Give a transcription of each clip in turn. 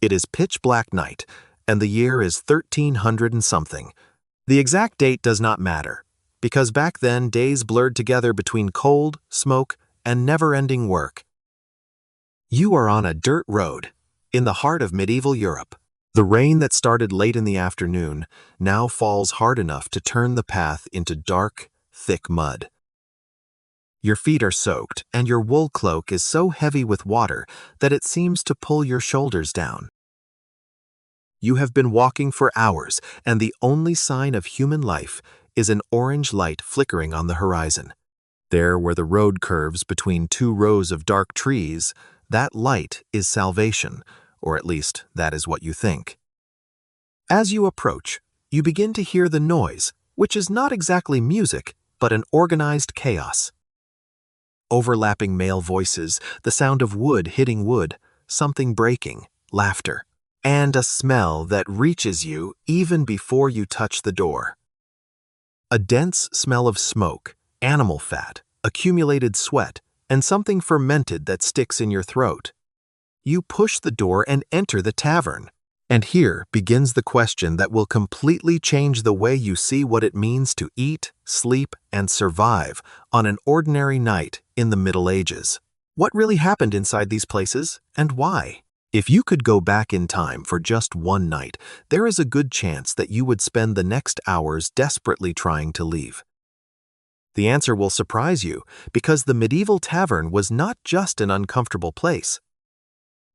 It is pitch black night, and the year is 1300 and something. The exact date does not matter, because back then days blurred together between cold, smoke, and never-ending work. You are on a dirt road, in the heart of medieval Europe. The rain that started late in the afternoon now falls hard enough to turn the path into dark, thick mud. Your feet are soaked, and your wool cloak is so heavy with water that it seems to pull your shoulders down. You have been walking for hours, and the only sign of human life is an orange light flickering on the horizon. There, where the road curves between two rows of dark trees, that light is salvation, or at least that is what you think. As you approach, you begin to hear the noise, which is not exactly music, but an organized chaos. Overlapping male voices, the sound of wood hitting wood, something breaking, laughter, and a smell that reaches you even before you touch the door. A dense smell of smoke, animal fat, accumulated sweat, and something fermented that sticks in your throat. You push the door and enter the tavern. And here begins the question that will completely change the way you see what it means to eat, sleep, and survive on an ordinary night in the Middle Ages. What really happened inside these places, and why? If you could go back in time for just one night, there is a good chance that you would spend the next hours desperately trying to leave. The answer will surprise you, because the medieval tavern was not just an uncomfortable place.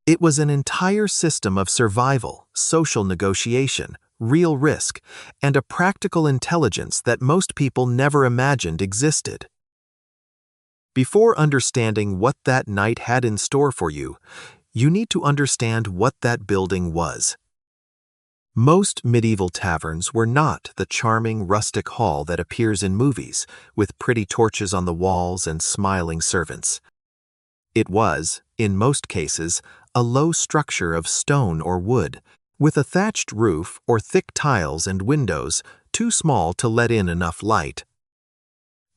It was an entire system of survival, social negotiation, real risk, and a practical intelligence that most people never imagined existed. Before understanding what that night had in store for you, you need to understand what that building was. Most medieval taverns were not the charming rustic hall that appears in movies, with pretty torches on the walls and smiling servants. It was, in most cases, a low structure of stone or wood, with a thatched roof or thick tiles and windows too small to let in enough light.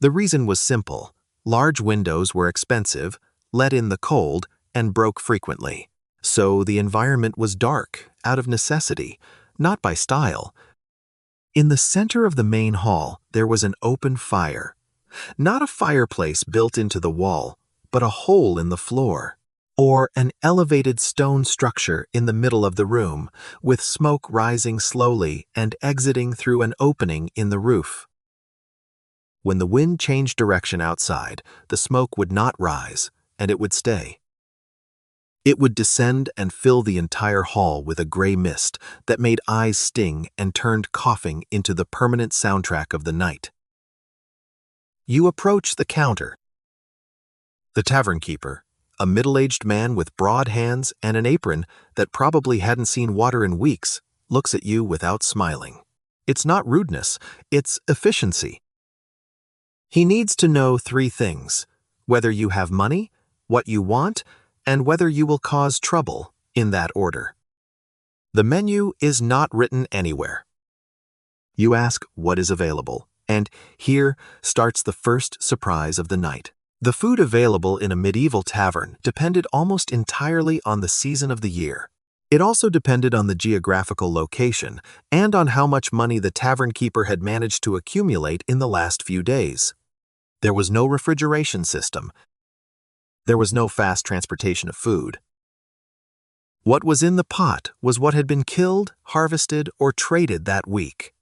The reason was simple. Large windows were expensive, let in the cold, and broke frequently. So the environment was dark, out of necessity, not by style. In the center of the main hall, there was an open fire. Not a fireplace built into the wall, but a hole in the floor, or an elevated stone structure in the middle of the room, with smoke rising slowly and exiting through an opening in the roof. When the wind changed direction outside, the smoke would not rise, and it would stay. It would descend and fill the entire hall with a gray mist that made eyes sting and turned coughing into the permanent soundtrack of the night. You approach the counter. The tavern keeper, a middle-aged man with broad hands and an apron that probably hadn't seen water in weeks, looks at you without smiling. It's not rudeness, it's efficiency. He needs to know 3 things: whether you have money, what you want, and whether you will cause trouble, in that order. The menu is not written anywhere. You ask what is available, and here starts the first surprise of the night. The food available in a medieval tavern depended almost entirely on the season of the year. It also depended on the geographical location and on how much money the tavern keeper had managed to accumulate in the last few days. There was no refrigeration system. There was no fast transportation of food. What was in the pot was what had been killed, harvested, or traded that week.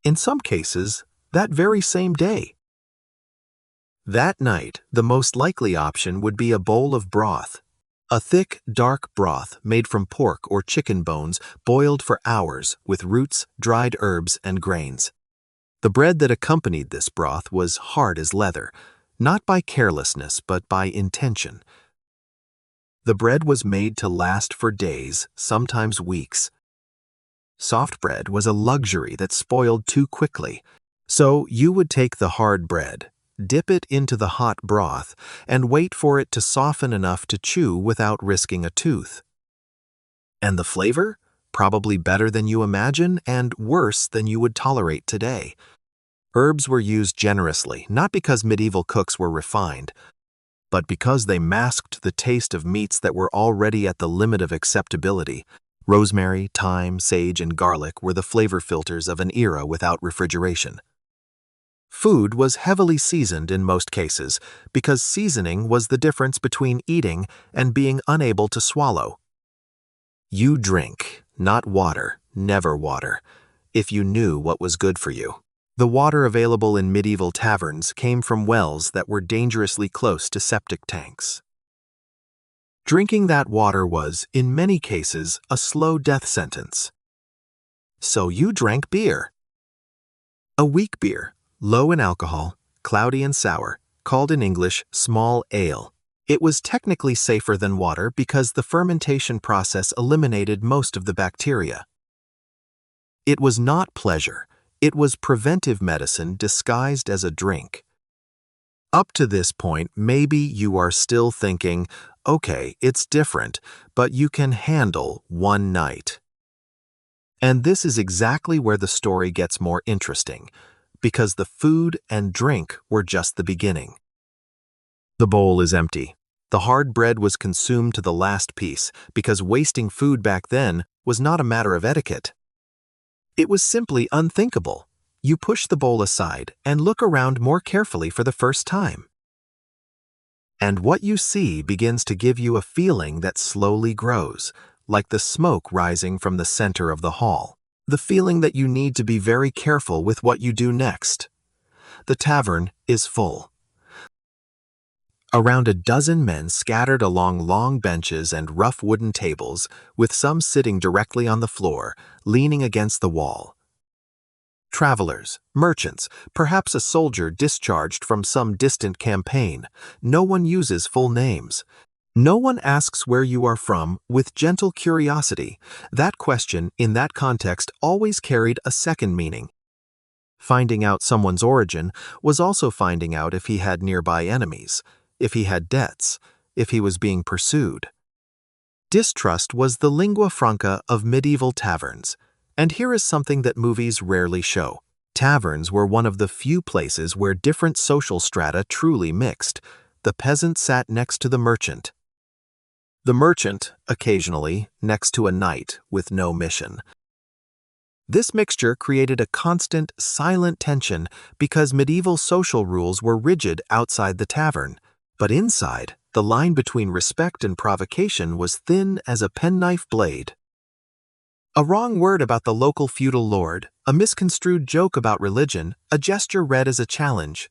In some cases, that very same day. That night, the most likely option would be a bowl of broth. A thick, dark broth made from pork or chicken bones boiled for hours with roots, dried herbs, and grains. The bread that accompanied this broth was hard as leather, not by carelessness but by intention. The bread was made to last for days, sometimes weeks. Soft bread was a luxury that spoiled too quickly, so you would take the hard bread, dip it into the hot broth, and wait for it to soften enough to chew without risking a tooth. And the flavor? Probably better than you imagine and worse than you would tolerate today. Herbs were used generously, not because medieval cooks were refined, But because they masked the taste of meats that were already at the limit of acceptability, rosemary, thyme, sage, and garlic were the flavor filters of an era without refrigeration. Food was heavily seasoned in most cases because seasoning was the difference between eating and being unable to swallow. You drink, not water, never water, if you knew what was good for you. The water available in medieval taverns came from wells that were dangerously close to septic tanks. Drinking that water was, in many cases, a slow death sentence. So you drank beer. A weak beer, low in alcohol, cloudy and sour, called in English small ale. It was technically safer than water because the fermentation process eliminated most of the bacteria. It was not pleasure. It was preventive medicine disguised as a drink. Up to this point, maybe you are still thinking, okay, it's different, but you can handle one night. And this is exactly where the story gets more interesting, because the food and drink were just the beginning. The bowl is empty. The hard bread was consumed to the last piece because wasting food back then was not a matter of etiquette. It was simply unthinkable. You push the bowl aside and look around more carefully for the first time. And what you see begins to give you a feeling that slowly grows, like the smoke rising from the center of the hall. The feeling that you need to be very careful with what you do next. The tavern is full. Around a dozen men scattered along long benches and rough wooden tables, with some sitting directly on the floor, leaning against the wall. Travelers, merchants, perhaps a soldier discharged from some distant campaign. No one uses full names. No one asks where you are from with gentle curiosity. That question, in that context, always carried a second meaning. Finding out someone's origin was also finding out if he had nearby enemies, if he had debts, if he was being pursued. Distrust was the lingua franca of medieval taverns. And here is something that movies rarely show. Taverns were one of the few places where different social strata truly mixed. The peasant sat next to the merchant. The merchant, occasionally, next to a knight with no mission. This mixture created a constant, silent tension because medieval social rules were rigid outside the tavern. But inside, the line between respect and provocation was thin as a penknife blade. A wrong word about the local feudal lord, a misconstrued joke about religion, a gesture read as a challenge.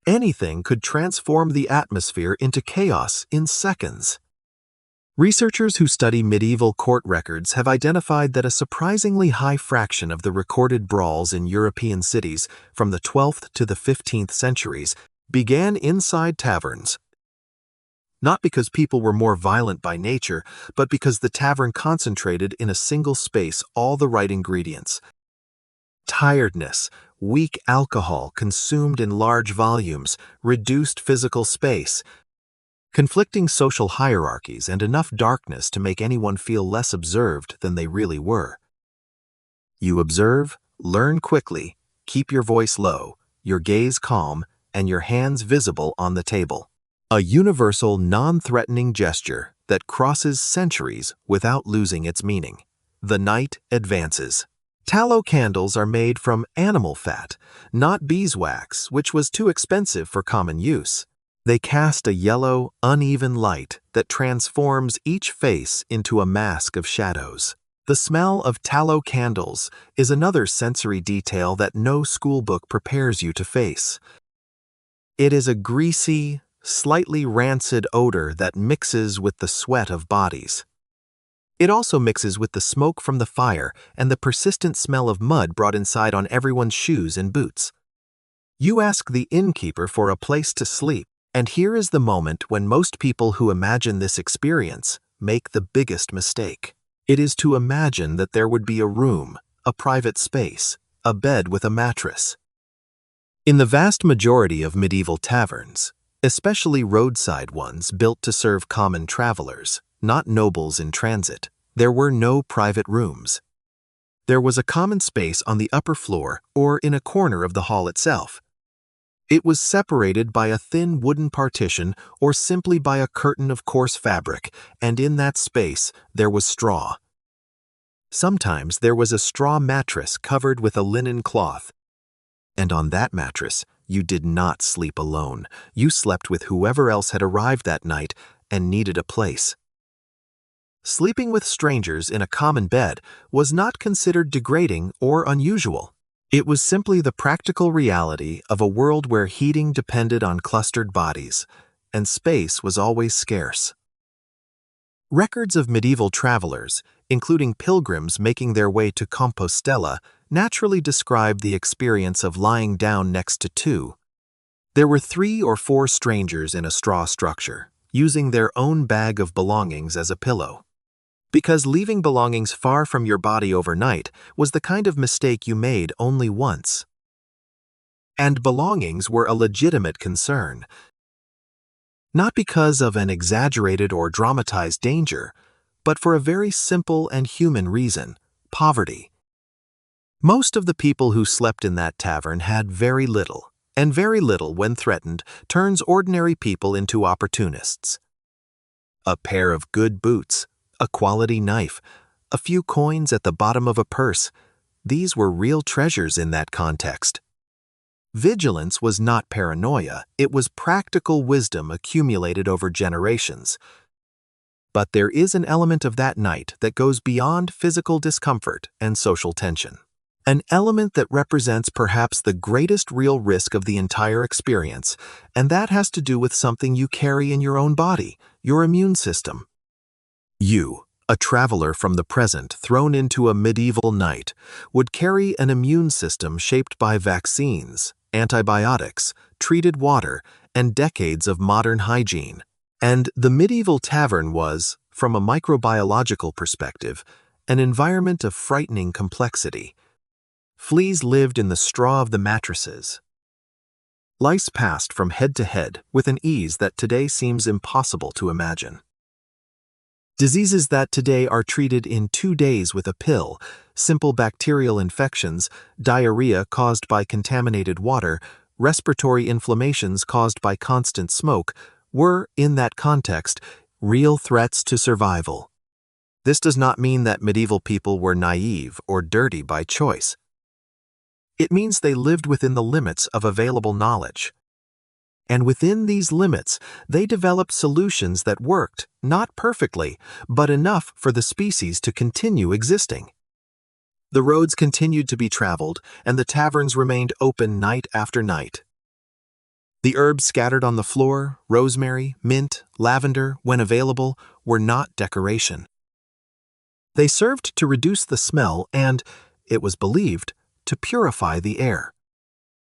Anything could transform the atmosphere into chaos in seconds. Researchers who study medieval court records have identified that a surprisingly high fraction of the recorded brawls in European cities from the 12th to the 15th centuries began inside taverns. Not because people were more violent by nature, but because the tavern concentrated in a single space all the right ingredients. Tiredness, weak alcohol consumed in large volumes, reduced physical space, conflicting social hierarchies, and enough darkness to make anyone feel less observed than they really were. You observe, learn quickly, keep your voice low, your gaze calm, and your hands visible on the table. A universal, non-threatening gesture that crosses centuries without losing its meaning. The night advances. Tallow candles are made from animal fat, not beeswax, which was too expensive for common use. They cast a yellow, uneven light that transforms each face into a mask of shadows. The smell of tallow candles is another sensory detail that no schoolbook prepares you to face. It is a greasy, slightly rancid odor that mixes with the sweat of bodies. It also mixes with the smoke from the fire and the persistent smell of mud brought inside on everyone's shoes and boots. You ask the innkeeper for a place to sleep, and here is the moment when most people who imagine this experience make the biggest mistake. It is to imagine that there would be a room, a private space, a bed with a mattress. In the vast majority of medieval taverns, especially roadside ones built to serve common travelers, not nobles in transit, there were no private rooms. There was a common space on the upper floor or in a corner of the hall itself. It was separated by a thin wooden partition or simply by a curtain of coarse fabric, and in that space there was straw. Sometimes there was a straw mattress covered with a linen cloth. And on that mattress, you did not sleep alone. You slept with whoever else had arrived that night and needed a place. Sleeping with strangers in a common bed was not considered degrading or unusual. It was simply the practical reality of a world where heating depended on clustered bodies, and space was always scarce. Records of medieval travelers, including pilgrims making their way to Compostela, naturally describe the experience of lying down next to two. There were 3 or 4 strangers in a straw structure, using their own bag of belongings as a pillow. Because leaving belongings far from your body overnight was the kind of mistake you made only once. And belongings were a legitimate concern. Not because of an exaggerated or dramatized danger, but for a very simple and human reason: poverty. Most of the people who slept in that tavern had very little, and very little, when threatened, turns ordinary people into opportunists. A pair of good boots, a quality knife, a few coins at the bottom of a purse, these were real treasures in that context. Vigilance was not paranoia, it was practical wisdom accumulated over generations. But there is an element of that night that goes beyond physical discomfort and social tension. An element that represents perhaps the greatest real risk of the entire experience, and that has to do with something you carry in your own body, your immune system. You, a traveler from the present thrown into a medieval night, would carry an immune system shaped by vaccines, antibiotics, treated water, and decades of modern hygiene. And the medieval tavern was, from a microbiological perspective, an environment of frightening complexity. Fleas lived in the straw of the mattresses. Lice passed from head to head with an ease that today seems impossible to imagine. Diseases that today are treated in 2 days with a pill, simple bacterial infections, diarrhea caused by contaminated water, respiratory inflammations caused by constant smoke, were, in that context, real threats to survival. This does not mean that medieval people were naive or dirty by choice. It means they lived within the limits of available knowledge. And within these limits, they developed solutions that worked, not perfectly, but enough for the species to continue existing. The roads continued to be traveled, and the taverns remained open night after night. The herbs scattered on the floor, rosemary, mint, lavender, when available, were not decoration. They served to reduce the smell and, it was believed, to purify the air.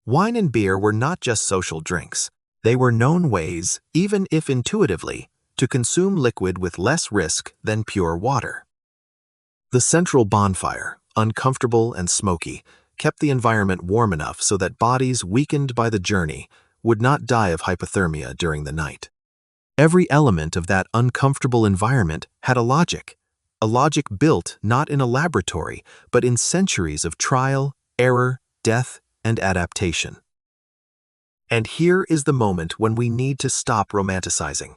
Wine and beer were not just social drinks. They were known ways, even if intuitively, to consume liquid with less risk than pure water. The central bonfire, uncomfortable and smoky, kept the environment warm enough so that bodies weakened by the journey would not die of hypothermia during the night. Every element of that uncomfortable environment had a logic built not in a laboratory, but in centuries of trial, error, death, and adaptation. And here is the moment when we need to stop romanticizing.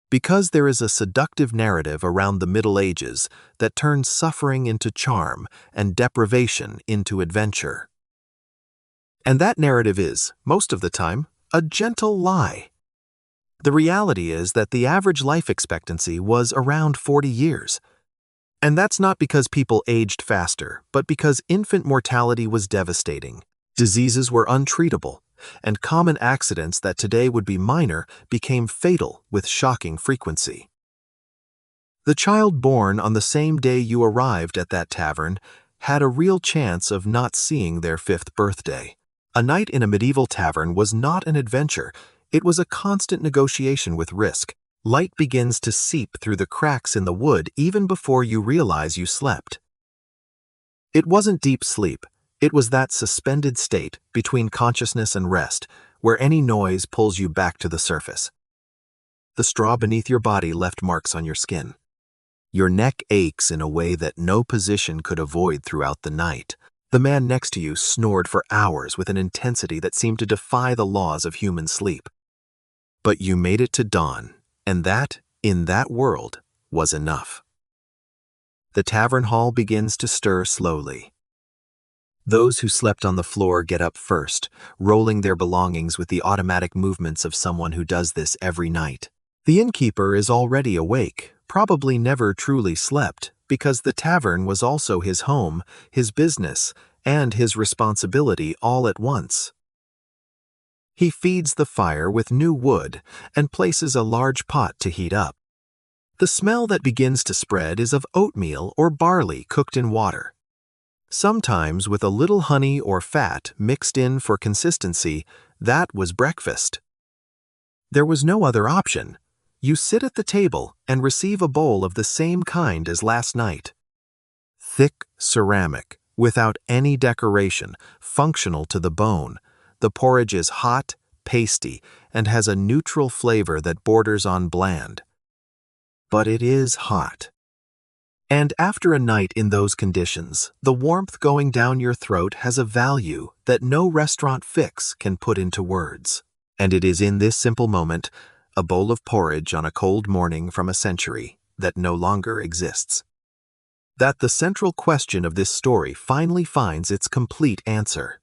Because there is a seductive narrative around the Middle Ages that turns suffering into charm and deprivation into adventure. And that narrative is, most of the time, a gentle lie. The reality is that the average life expectancy was around 40 years. And that's not because people aged faster, but because infant mortality was devastating. Diseases were untreatable, and common accidents that today would be minor became fatal with shocking frequency. The child born on the same day you arrived at that tavern had a real chance of not seeing their 5th birthday. A night in a medieval tavern was not an adventure, it was a constant negotiation with risk. Light begins to seep through the cracks in the wood even before you realize you slept. It wasn't deep sleep. It was that suspended state between consciousness and rest, where any noise pulls you back to the surface. The straw beneath your body left marks on your skin. Your neck aches in a way that no position could avoid throughout the night. The man next to you snored for hours with an intensity that seemed to defy the laws of human sleep. But you made it to dawn, and that, in that world, was enough. The tavern hall begins to stir slowly. Those who slept on the floor get up first, rolling their belongings with the automatic movements of someone who does this every night. The innkeeper is already awake, probably never truly slept, because the tavern was also his home, his business, and his responsibility all at once. He feeds the fire with new wood and places a large pot to heat up. The smell that begins to spread is of oatmeal or barley cooked in water. Sometimes with a little honey or fat mixed in for consistency, that was breakfast. There was no other option. You sit at the table and receive a bowl of the same kind as last night. Thick ceramic, without any decoration, functional to the bone. The porridge is hot, pasty, and has a neutral flavor that borders on bland. But it is hot. And after a night in those conditions, the warmth going down your throat has a value that no restaurant fix can put into words. And it is in this simple moment, a bowl of porridge on a cold morning from a century that no longer exists, that the central question of this story finally finds its complete answer.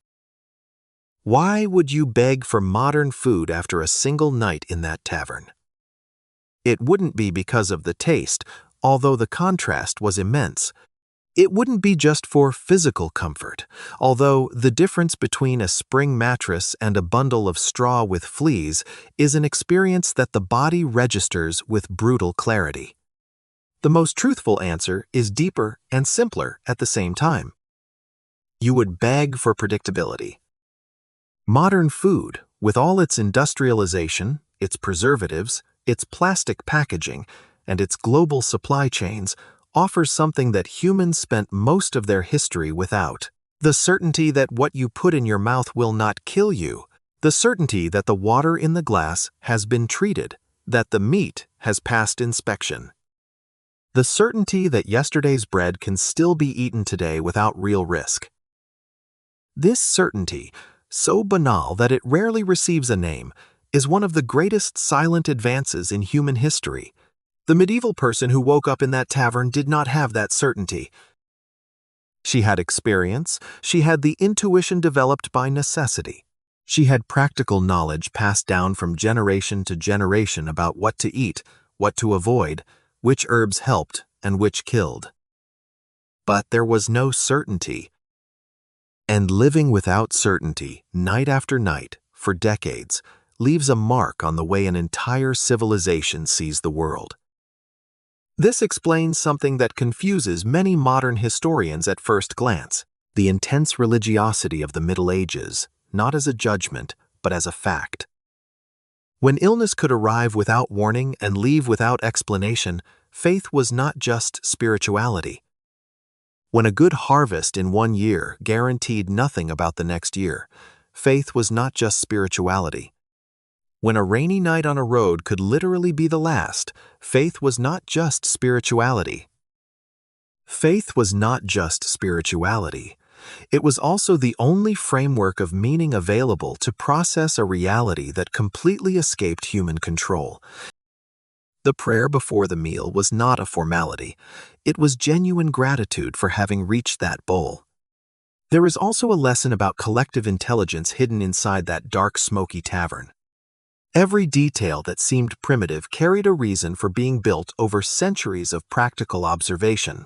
Why would you beg for modern food after a single night in that tavern? It wouldn't be because of the taste, although the contrast was immense. It wouldn't be just for physical comfort, although the difference between a spring mattress and a bundle of straw with fleas is an experience that the body registers with brutal clarity. The most truthful answer is deeper and simpler at the same time. You would beg for predictability. Modern food, with all its industrialization, its preservatives, its plastic packaging, and its global supply chains, offers something that humans spent most of their history without. The certainty that what you put in your mouth will not kill you. The certainty that the water in the glass has been treated, that the meat has passed inspection. The certainty that yesterday's bread can still be eaten today without real risk. This certainty, so banal that it rarely receives a name, is one of the greatest silent advances in human history. The medieval person who woke up in that tavern did not have that certainty. She had experience, she had the intuition developed by necessity. She had practical knowledge passed down from generation to generation about what to eat, what to avoid, which herbs helped and which killed. But there was no certainty. And living without certainty, night after night, for decades, leaves a mark on the way an entire civilization sees the world. This explains something that confuses many modern historians at first glance: the intense religiosity of the Middle Ages, not as a judgment, but as a fact. When illness could arrive without warning and leave without explanation, faith was not just spirituality. When a good harvest in one year guaranteed nothing about the next year, faith was not just spirituality. When a rainy night on a road could literally be the last, faith was not just spirituality. Faith was not just spirituality. It was also the only framework of meaning available to process a reality that completely escaped human control. The prayer before the meal was not a formality. It was genuine gratitude for having reached that bowl. There is also a lesson about collective intelligence hidden inside that dark, smoky tavern. Every detail that seemed primitive carried a reason for being built over centuries of practical observation.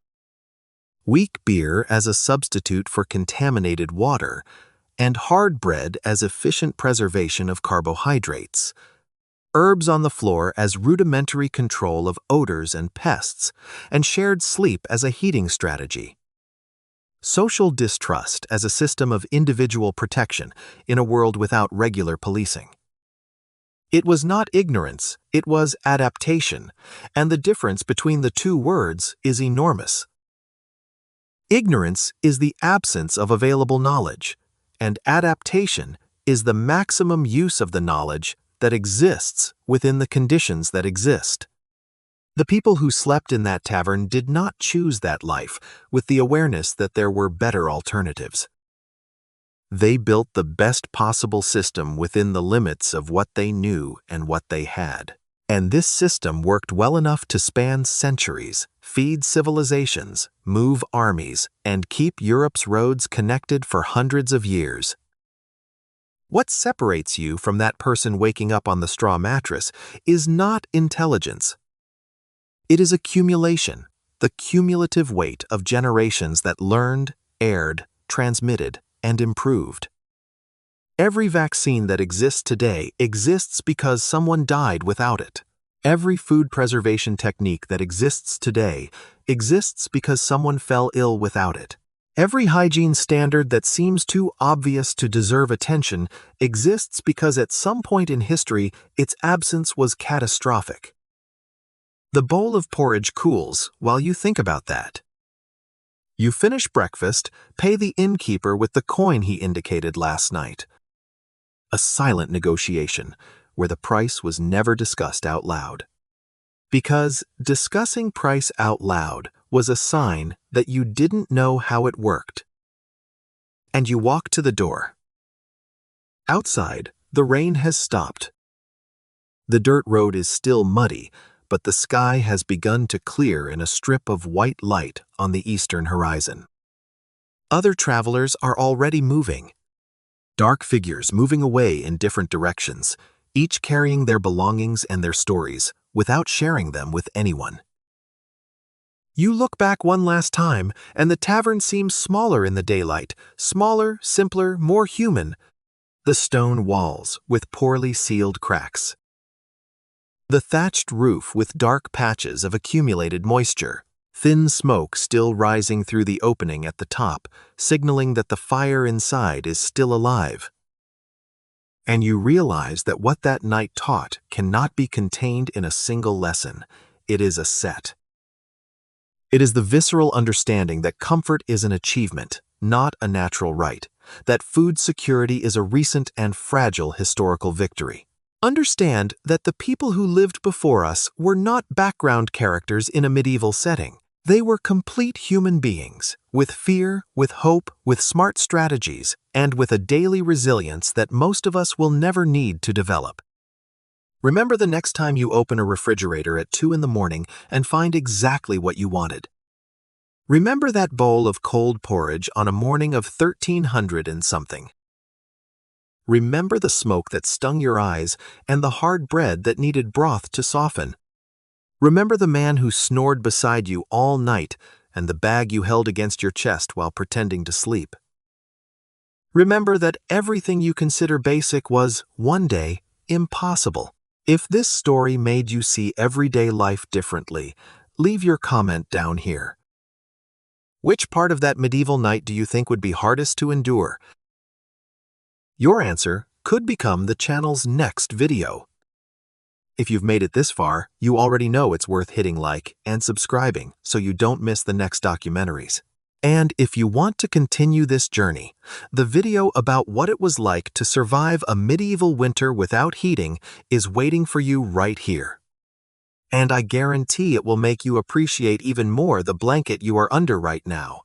Weak beer as a substitute for contaminated water, and hard bread as efficient preservation of carbohydrates. Herbs on the floor as rudimentary control of odors and pests, and shared sleep as a heating strategy. Social distrust as a system of individual protection in a world without regular policing. It was not ignorance, it was adaptation, and the difference between the two words is enormous. Ignorance is the absence of available knowledge, and adaptation is the maximum use of the knowledge that exists within the conditions that exist. The people who slept in that tavern did not choose that life with the awareness that there were better alternatives. They built the best possible system within the limits of what they knew and what they had. And this system worked well enough to span centuries, feed civilizations, move armies, and keep Europe's roads connected for hundreds of years. What separates you from that person waking up on the straw mattress is not intelligence. It is accumulation, the cumulative weight of generations that learned, erred, transmitted, and improved. Every vaccine that exists today exists because someone died without it. Every food preservation technique that exists today exists because someone fell ill without it. Every hygiene standard that seems too obvious to deserve attention exists because at some point in history its absence was catastrophic. The bowl of porridge cools while you think about that. You finish breakfast, pay the innkeeper with the coin he indicated last night. A silent negotiation, where the price was never discussed out loud. Because discussing price out loud was a sign that you didn't know how it worked. And you walk to the door. Outside, the rain has stopped. The dirt road is still muddy, but the sky has begun to clear in a strip of white light on the eastern horizon. Other travelers are already moving. Dark figures moving away in different directions, each carrying their belongings and their stories, without sharing them with anyone. You look back one last time, and the tavern seems smaller in the daylight, smaller, simpler, more human. The stone walls with poorly sealed cracks. The thatched roof with dark patches of accumulated moisture. Thin smoke still rising through the opening at the top, signaling that the fire inside is still alive. And you realize that what that night taught cannot be contained in a single lesson. It is a set. It is the visceral understanding that comfort is an achievement, not a natural right, that food security is a recent and fragile historical victory. Understand that the people who lived before us were not background characters in a medieval setting. They were complete human beings, with fear, with hope, with smart strategies, and with a daily resilience that most of us will never need to develop. Remember the next time you open a refrigerator at 2 in the morning and find exactly what you wanted. Remember that bowl of cold porridge on a morning of 1300 and something. Remember the smoke that stung your eyes and the hard bread that needed broth to soften. Remember the man who snored beside you all night and the bag you held against your chest while pretending to sleep. Remember that everything you consider basic was, one day, impossible. If this story made you see everyday life differently, leave your comment down here. Which part of that medieval night do you think would be hardest to endure? Your answer could become the channel's next video. If you've made it this far, you already know it's worth hitting like and subscribing so you don't miss the next documentaries. And if you want to continue this journey, the video about what it was like to survive a medieval winter without heating is waiting for you right here. And I guarantee it will make you appreciate even more the blanket you are under right now.